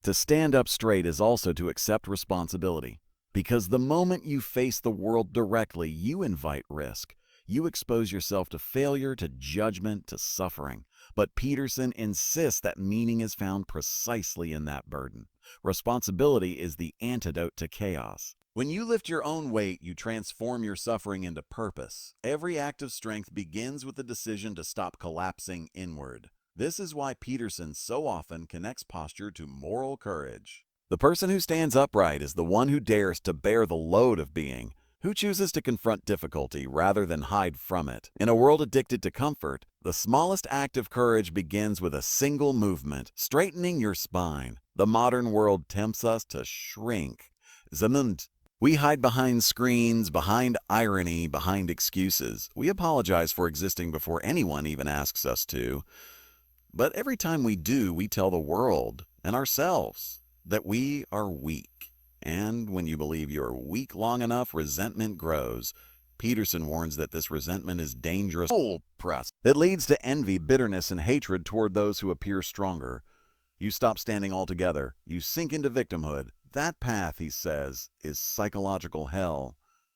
To stand up straight is also to accept responsibility. Because the moment you face the world directly, you invite risk. You expose yourself to failure, to judgment, to suffering. But Peterson insists that meaning is found precisely in that burden. Responsibility is the antidote to chaos. When you lift your own weight, you transform your suffering into purpose. Every act of strength begins with the decision to stop collapsing inward. This is why Peterson so often connects posture to moral courage. The person who stands upright is the one who dares to bear the load of being, who chooses to confront difficulty rather than hide from it. In a world addicted to comfort, the smallest act of courage begins with a single movement, straightening your spine. The modern world tempts us to shrink. Zamund. We hide behind screens, behind irony, behind excuses. We apologize for existing before anyone even asks us to. But every time we do, we tell the world and ourselves that we are weak. And when you believe you're weak long enough, resentment grows. Peterson warns that this resentment is dangerous. It leads to envy, bitterness, and hatred toward those who appear stronger. You stop standing altogether. You sink into victimhood. That path, he says, is psychological hell.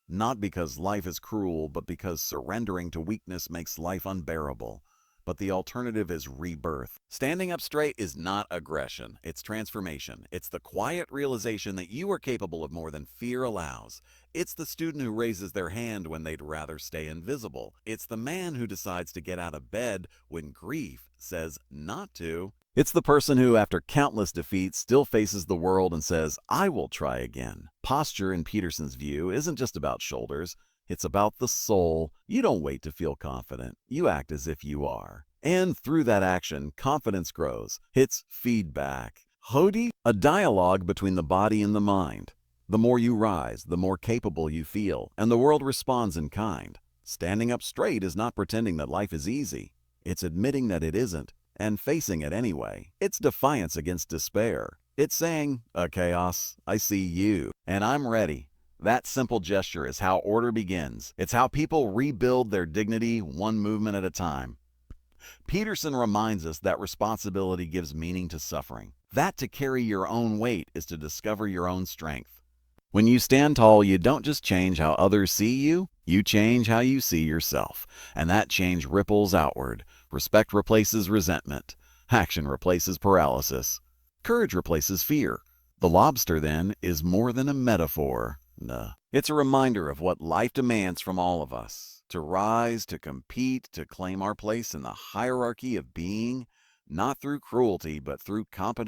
Not because life is cruel, but because surrendering to weakness makes life unbearable. But the alternative is rebirth. Standing up straight is not aggression, it's transformation. It's the quiet realization that you are capable of more than fear allows. It's the student who raises their hand when they'd rather stay invisible. It's the man who decides to get out of bed when grief says not to. It's the person who, after countless defeats, still faces the world and says, I will try again. Posture, in Peterson's view, isn't just about shoulders. It's about the soul. You don't wait to feel confident. You act as if you are. And through that action, confidence grows. It's feedback. Hodi, a dialogue between the body and the mind. The more you rise, the more capable you feel, and the world responds in kind. Standing up straight is not pretending that life is easy. It's admitting that it isn't, and facing it anyway. It's defiance against despair. It's saying, chaos, I see you, and I'm ready. That simple gesture is how order begins. It's how people rebuild their dignity one movement at a time. Peterson reminds us that responsibility gives meaning to suffering. That to carry your own weight is to discover your own strength. When you stand tall, you don't just change how others see you, you change how you see yourself. And that change ripples outward. Respect replaces resentment. Action replaces paralysis. Courage replaces fear. The lobster, then, is more than a metaphor. It's a reminder of what life demands from all of us. To rise, to compete, to claim our place in the hierarchy of being, not through cruelty, but through competence.